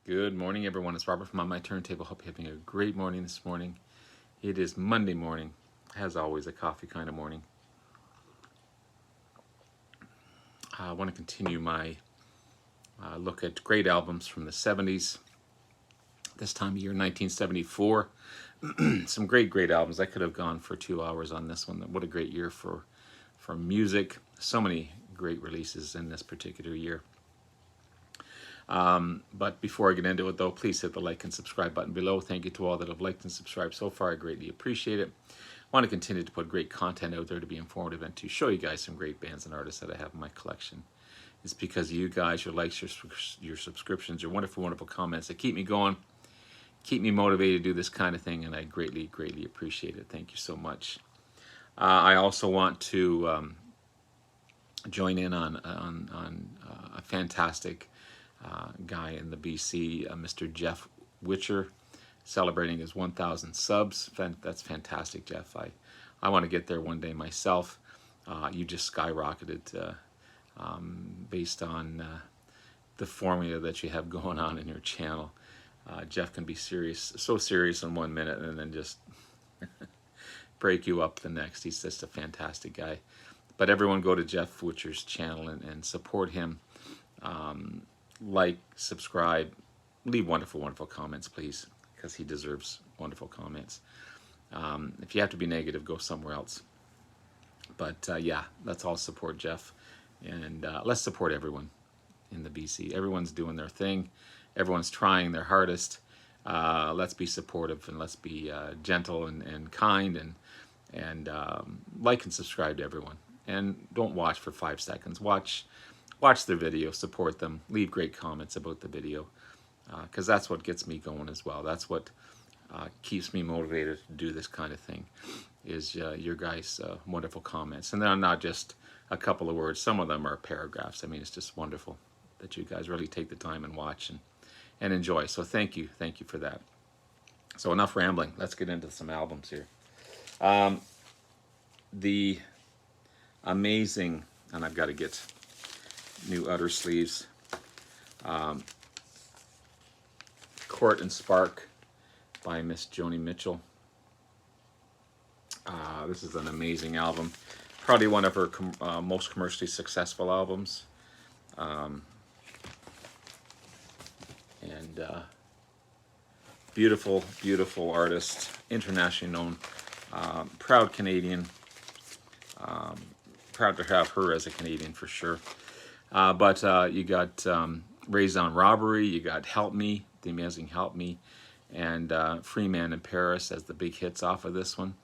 Good morning, everyone. It's Robert from On My Turntable. Hope you're having a great morning this morning. It is Monday morning, as always, a coffee kind of morning. I want to continue my look at great albums from the 70s. This time of year, 1974. Some great albums. I could have gone for 2 hours on this one. What a great year for music. So many great releases in this particular year. But before I get into it, though, please hit the like and subscribe button below. Thank you to all that have liked and subscribed so far. I greatly appreciate it. I want to continue to put great content out there to be informative and to show you guys some great bands and artists that I have in my collection. It's because of you guys, your likes, your subscriptions, your wonderful comments that keep me going, keep me motivated to do this kind of thing, and I greatly appreciate it. Thank you so much. I also want to join in on a fantastic guy in the BC, Mr. Jeff Witcher, celebrating his 1,000 subs. That's fantastic, Jeff. I want to get there one day myself. You just skyrocketed based on the formula that you have going on in your channel. Jeff can be so serious in 1 minute and then just break you up the next. He's just a fantastic guy. But everyone go to Jeff Witcher's channel and support him. Like, subscribe, leave wonderful comments, please, because he deserves wonderful comments. If you have to be negative, go somewhere else. But yeah, let's all support Jeff, and let's support everyone in the BC. Everyone's doing their thing. Everyone's trying their hardest. Let's be supportive, and let's be gentle and kind, and like and subscribe to everyone. And don't watch for 5 seconds. Watch their video, support them, leave great comments about the video, because that's what gets me going as well. That's what keeps me motivated to do this kind of thing, is your guys' wonderful comments. And they're not just a couple of words. Some of them are paragraphs. I mean, it's just wonderful that you guys really take the time and watch and enjoy. So thank you for that. So enough rambling. Let's get into some albums here. The amazing, and I've got to get new outer sleeves, Court and Spark by Miss Joi Mitchell. This is an amazing album, probably one of her most commercially successful albums, and beautiful artist, internationally known, proud Canadian, proud to have her as a Canadian for sure. But you got Raised on Robbery, you got Help Me, the amazing Help Me, and Free Man in Paris as the big hits off of this one.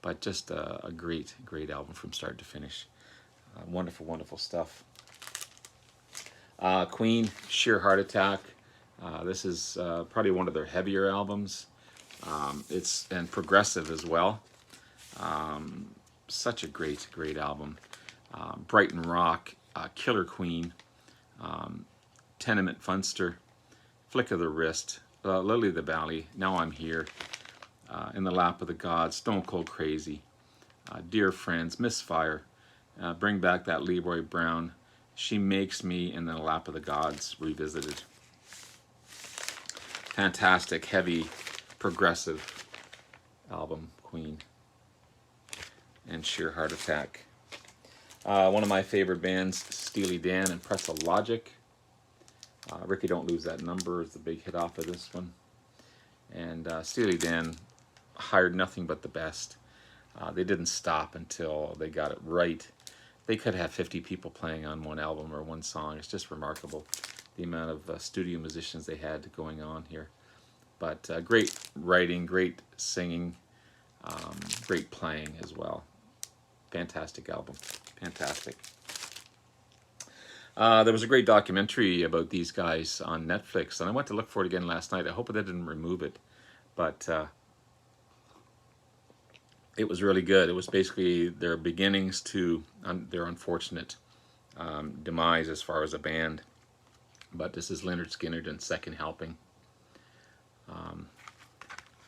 But just a great album from start to finish. Wonderful stuff. Queen, Sheer Heart Attack. This is probably one of their heavier albums. It's and progressive as well. Such a great album. Brighton Rock, Killer Queen, Tenement Funster, Flick of the Wrist, Lily of the Valley, Now I'm Here, In the Lap of the Gods, Stone Cold Crazy, Dear Friends, Misfire, Bring Back That Leroy Brown, She Makes Me, In the Lap of the Gods, revisited. Fantastic, heavy, progressive album, Queen, and Sheer Heart Attack. One of my favorite bands, Steely Dan and Pretzel Logic. Ricky Don't Lose That Number is the big hit off of this one. And Steely Dan hired nothing but the best. They didn't stop until they got it right. They could have 50 people playing on one album or one song. It's just remarkable, the amount of studio musicians they had going on here. But great writing, great singing, great playing as well. Fantastic album. Fantastic. There was a great documentary about these guys on Netflix, and I went to look for it again last night. I hope they didn't remove it, but it was really good. It was basically their beginnings to their unfortunate demise as far as a band. But this is Leonard Skinner and Second Helping.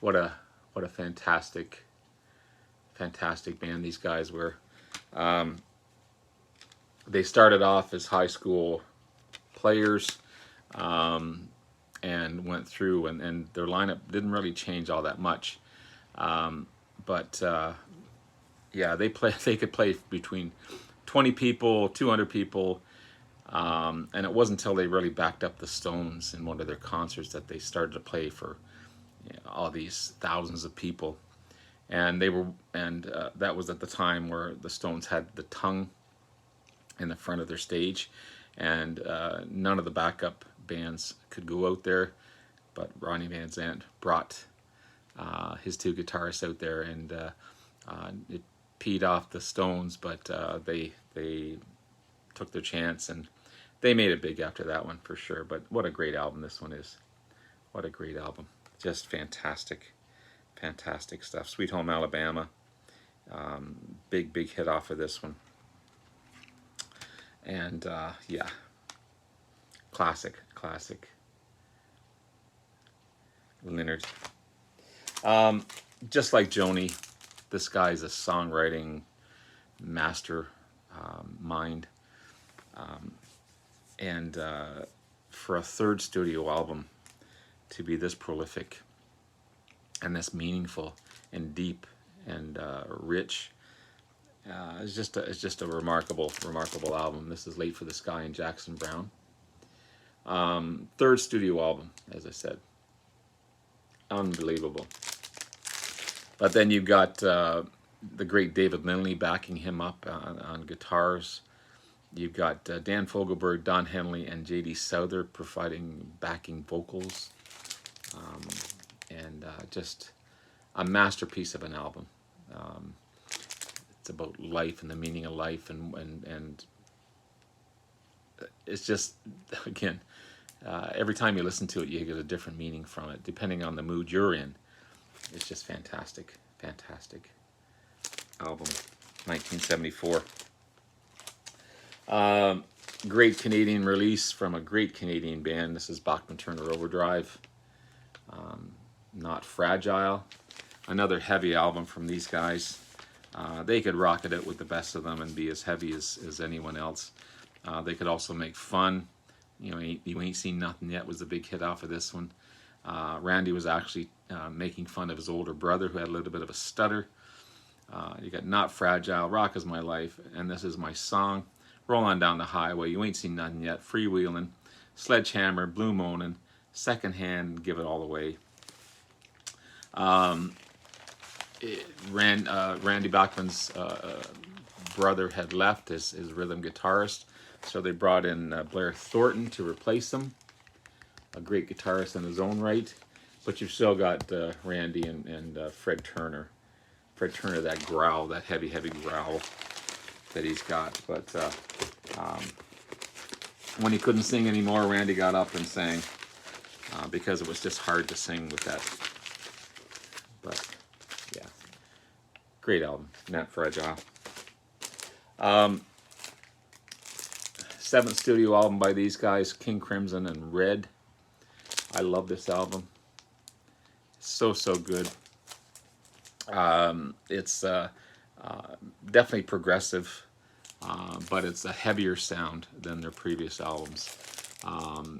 What a fantastic band these guys were. They started off as high school players, and went through, and their lineup didn't really change all that much. But yeah, they could play between 20 people, 200 people, and it wasn't until they really backed up the Stones in one of their concerts that they started to play for, all these thousands of people. And that was at the time where the Stones had the tongue in the front of their stage, and none of the backup bands could go out there, but Ronnie Van Zant brought his two guitarists out there, and it peed off the Stones, but they took their chance, and they made it big after that one for sure. But what a great album this one is. What a great album. Just fantastic, fantastic stuff. Sweet Home Alabama, big hit off of this one. And yeah, classic Leonard. Just like Joni, this guy's a songwriting master mind. And for a third studio album to be this prolific and this meaningful and deep and rich, it's just a remarkable album. This is Late for the Sky and Jackson Browne. Third studio album, as I said. Unbelievable. But then you've got the great David Lindley backing him up on guitars. You've got Dan Fogelberg, Don Henley, and J.D. Souther providing backing vocals. And just a masterpiece of an album. It's about life and the meaning of life, and it's just, again, every time you listen to it, you get a different meaning from it, depending on the mood you're in. It's just fantastic album. 1974. Great Canadian release from a great Canadian band. This is Bachman Turner Overdrive. Not Fragile. Another heavy album from these guys. They could rock it out with the best of them and be as heavy as anyone else. They could also make fun. You Ain't Seen Nothing Yet was a big hit off of this one. Randy was actually making fun of his older brother who had a little bit of a stutter. You got Not Fragile, Rock Is My Life, and This Is My Song, Roll On Down the Highway, You Ain't Seen Nothing Yet, Freewheelin', Sledgehammer, Blue Moanin', Secondhand, Give It All Away. Randy Bachman's brother had left as his rhythm guitarist, so they brought in Blair Thornton to replace him, a great guitarist in his own right. But you've still got Randy and Fred Turner. Fred Turner, that growl, that heavy growl that he's got. But when he couldn't sing anymore, Randy got up and sang because it was just hard to sing with that. But yeah, great album, Not Fragile. Seventh studio album by these guys, King Crimson and Red. I love this album. So good. It's definitely progressive, but it's a heavier sound than their previous albums.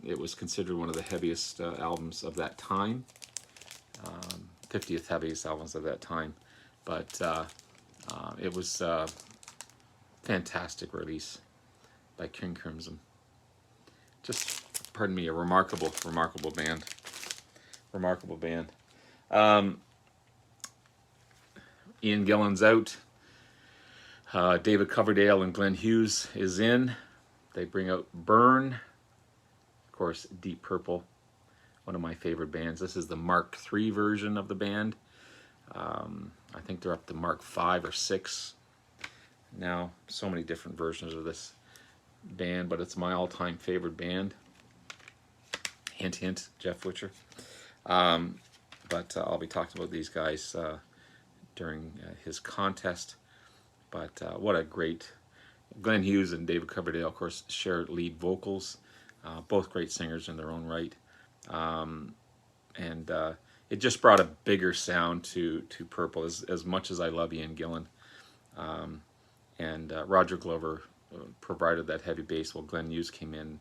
It was considered one of the heaviest albums of that time, 50th heaviest albums of that time. But it was a fantastic release by King Crimson. Just, pardon me, a remarkable band. Remarkable band. Ian Gillan's out. David Coverdale and Glenn Hughes is in. They bring out Burn. Of course, Deep Purple, one of my favorite bands. This is the Mark III version of the band. I think they're up to Mark V or VI now. So many different versions of this band, but it's my all-time favorite band. Hint, hint, Jeff Witcher. But I'll be talking about these guys during his contest. But what a great... Glenn Hughes and David Coverdale, of course, share lead vocals. Both great singers in their own right. And it just brought a bigger sound to Purple, as much as I love Ian Gillan. And Roger Glover provided that heavy bass while Glenn Hughes came in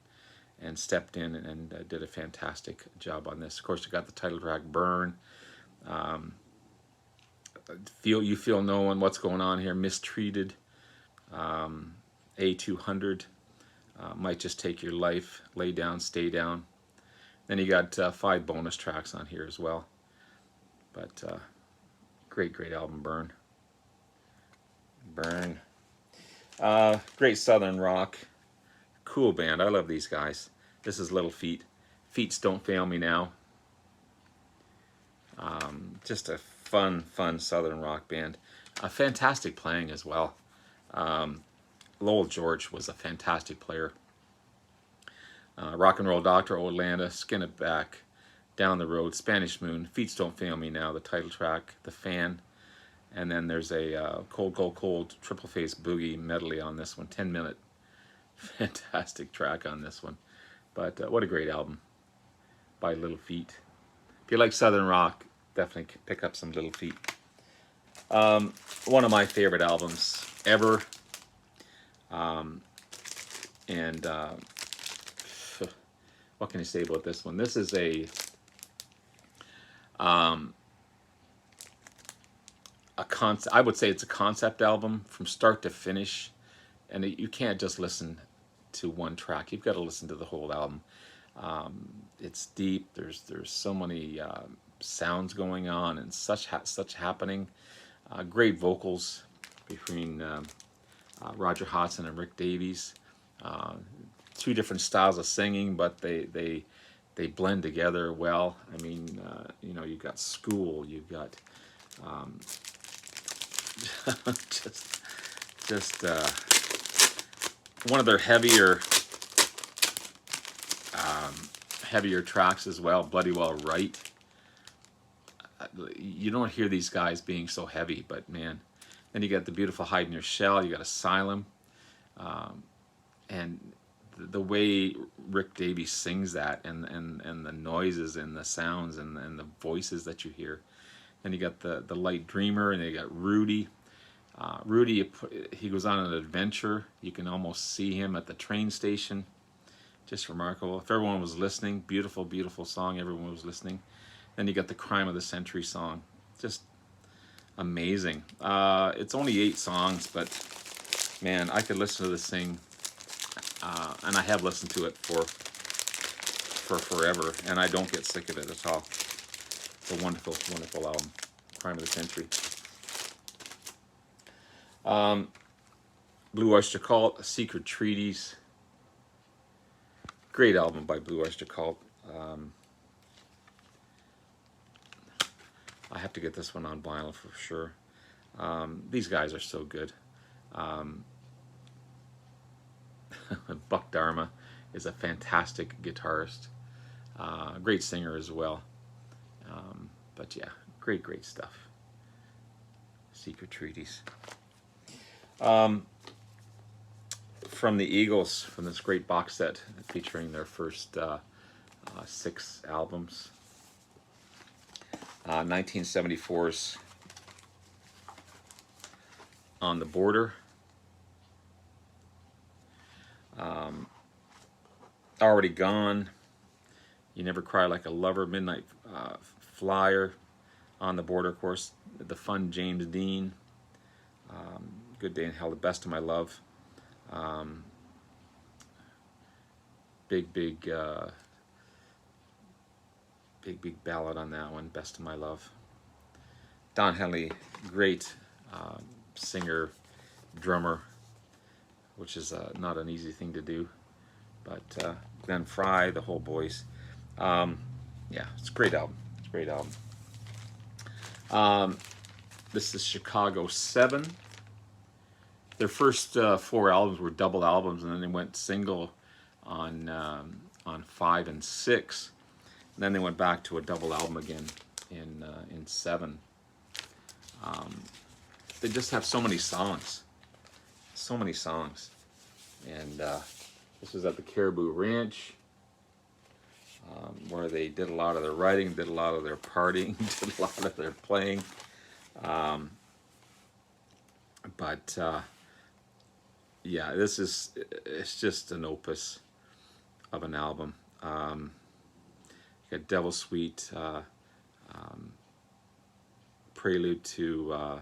and stepped in and did a fantastic job on this. Of course, you got the title track Browne. You feel no one, what's going on here, Mistreated, A200, Might Just Take Your Life, Lay Down, Stay Down. Then you got 5 bonus tracks on here as well. But great album, Browne. Great Southern rock. Cool band. I love these guys. This is Little Feat. Feats Don't Fail Me Now. Just a fun Southern rock band. Fantastic playing as well. Lowell George was a fantastic player. Rock and Roll Doctor, Old Atlanta, Skin It Back, Down the Road, Spanish Moon, Feats Don't Fail Me Now, the title track, The Fan, and then there's a Cold Cold Cold Triple Face Boogie medley on this one, 10-minute, fantastic track on this one. But what a great album by Little Feat. If you like Southern rock, definitely pick up some Little Feat. One of my favorite albums ever. What can you say about this one? This is a concept. I would say it's a concept album from start to finish, and you can't just listen to one track. You've got to listen to the whole album. It's deep. There's so many sounds going on and such happening. Great vocals between Roger Hodgson and Rick Davies. 2 different styles of singing, but they blend together well. I mean, you've got School, you've got just one of their heavier tracks as well, Bloody Well Right. You don't hear these guys being so heavy, but man. Then you got the beautiful Hide in Your Shell, you got Asylum, and the way Rick Davies sings that, and the noises and the sounds and the voices that you hear. Then you got the Light Dreamer, and you got Rudy. Rudy, he goes on an adventure. You can almost see him at the train station. Just remarkable. If everyone was listening, beautiful song. Everyone was listening. Then you got the Crime of the Century song. Just amazing. It's only 8 songs, but man, I could listen to this thing. And I have listened to it for forever, and I don't get sick of it at all. It's a wonderful album, Crime of the Century. Blue Oyster Cult, Secret Treaties. Great album by Blue Oyster Cult. I have to get this one on vinyl for sure. These guys are so good. Buck Dharma is a fantastic guitarist, great singer as well. But yeah, great stuff. Secret Treaties. From the Eagles, from this great box set featuring their first 6 albums. 1974's On the Border. Already Gone, You Never Cry Like a Lover, Midnight Flyer, On the Border, of course, the fun James Dean, Good Day in Hell, The Best of My Love, big ballad on that one, Best of My Love. Don Henley, great singer, drummer, which is not an easy thing to do. But Glenn Frey, the whole boys. Yeah, it's a great album. It's a great album. This is Chicago 7. Their first 4 albums were double albums, and then they went single on 5 and 6. And then they went back to a double album again in 7. They just have so many songs. So many songs. And this was at the Caribou Ranch, where they did a lot of their writing, did a lot of their partying, did a lot of their playing. Yeah, it's just an opus of an album. You got Devil Sweet, Prelude to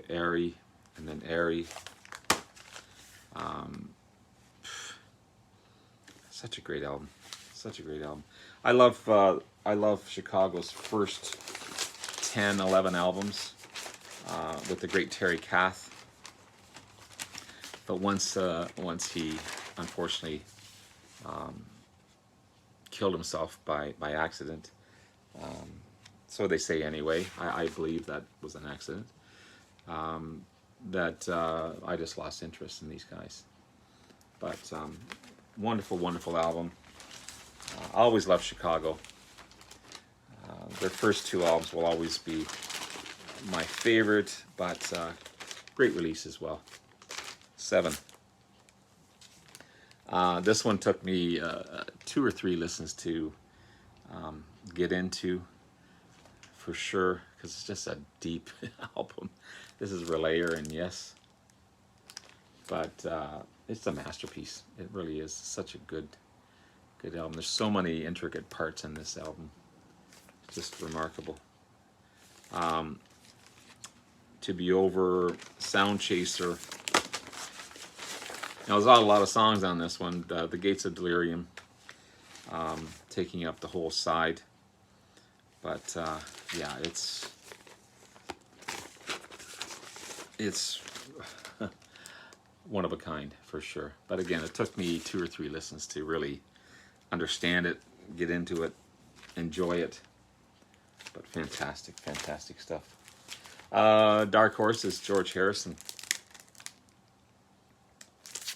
Airy, and then Airy. Such a great album. Such a great album. I love Chicago's first 10, 11 albums with the great Terry Kath. But once he unfortunately killed himself by accident, so they say anyway. I believe that was an accident. That I just lost interest in these guys. But wonderful, wonderful album. I always love Chicago. Their first two albums will always be my favorite, but great release as well. 7. This one took me 2 or 3 listens to get into, for sure, because it's just a deep album. This is Relayer, and yes, but it's a masterpiece. It really is such a good album. There's so many intricate parts in this album. It's just remarkable. To Be Over, Sound Chaser. Now, there's not a lot of songs on this one. The Gates of Delirium, taking up the whole side. But yeah, it's one of a kind, for sure. But again, it took me 2 or 3 listens to really understand it, get into it, enjoy it. But fantastic, fantastic stuff. Dark Horse is George Harrison.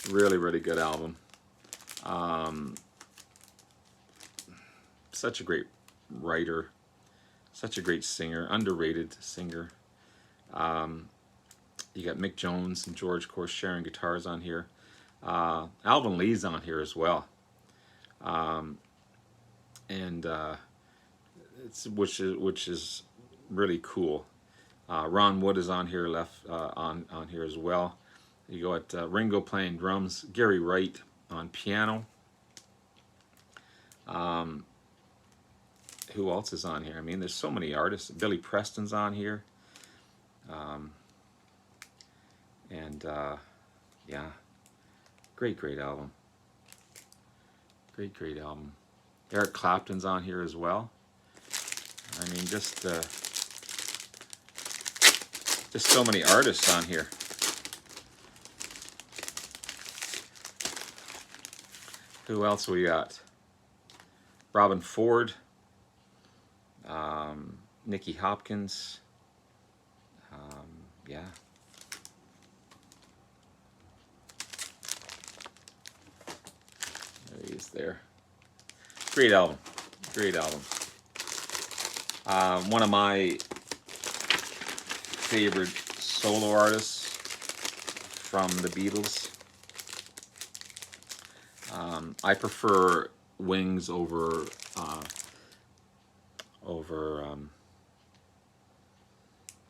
Really, really good album. Such a great writer, such a great singer, underrated singer. You got Mick Jones and George, of course, sharing guitars on here. Alvin Lee's on here as well, and which is really cool. Ron Wood is on here, on here as well. You got Ringo playing drums, Gary Wright on piano. Who else is on here? I mean, there's so many artists. Billy Preston's on here. Yeah, great album. Great album. Eric Clapton's on here as well. I mean, just so many artists on here. Who else we got? Robin Ford, Nicky Hopkins. Yeah. There he is there. Great album. Great album. One of my favorite solo artists from the Beatles. I prefer Wings over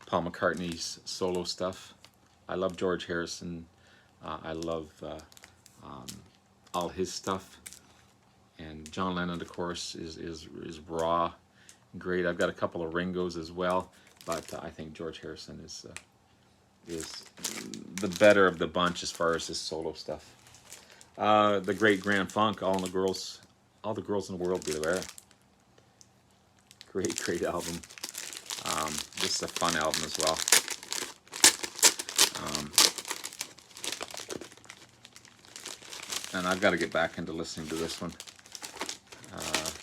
Paul McCartney's solo stuff. I love George Harrison. I love all his stuff. And John Lennon, of course, is raw, great. I've got a couple of Ringos as well, but I think George Harrison is the better of the bunch as far as his solo stuff. The great Grand Funk, all the girls in the world beware. Great album. This is a fun album as well. And I've got to get back into listening to this one.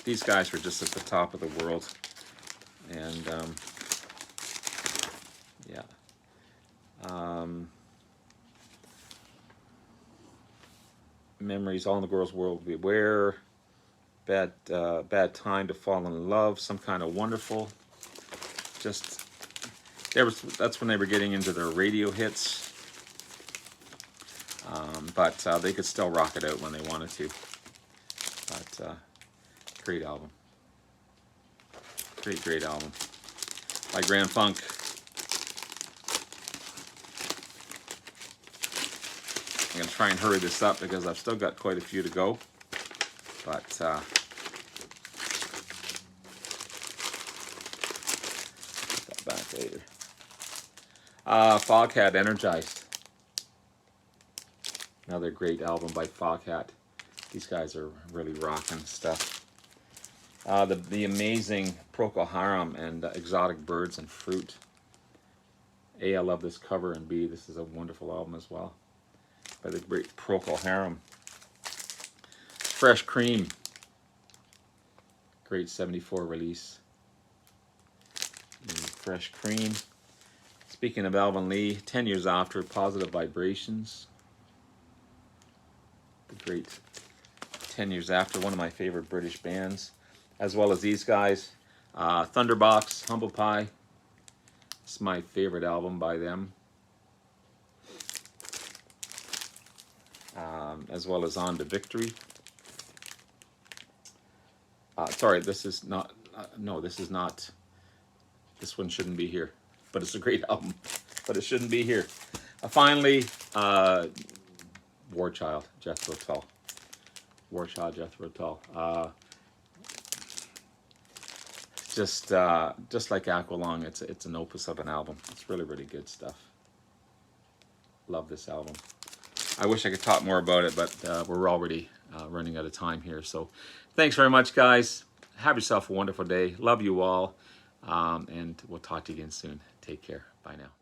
These guys were just at the top of the world, and yeah. Memories, All in the Girls' World Beware, Bad Time to Fall in Love, Some Kind of Wonderful. Just that's when they were getting into their radio hits. But they could still rock it out when they wanted to. But great album. Great album. By Grand Funk. I'm going to try and hurry this up because I've still got quite a few to go. But put that back later. Foghat Energized. Another great album by Foghat. These guys are really rocking stuff. The amazing Procol Harum and Exotic Birds and Fruit. A, I love this cover, and B, this is a wonderful album as well. By the great Procol Harum. Fresh Cream. Great 74 release. Fresh Cream. Speaking of Alvin Lee, 10 years after, Positive Vibrations. The great 10 years after, one of my favorite British bands. As well as these guys. Thunderbox, Humble Pie. It's my favorite album by them. As well as On to Victory. Sorry, this is not, no, this is not, this one shouldn't be here. But it's a great album, but it shouldn't be here. Finally, War Child, Jethro Tull. War Child, Jethro Tull. Just like Aqualung, it's an opus of an album. It's really, really good stuff. Love this album. I wish I could talk more about it, but we're already running out of time here. So thanks very much, guys. Have yourself a wonderful day. Love you all. And we'll talk to you again soon. Take care. Bye now.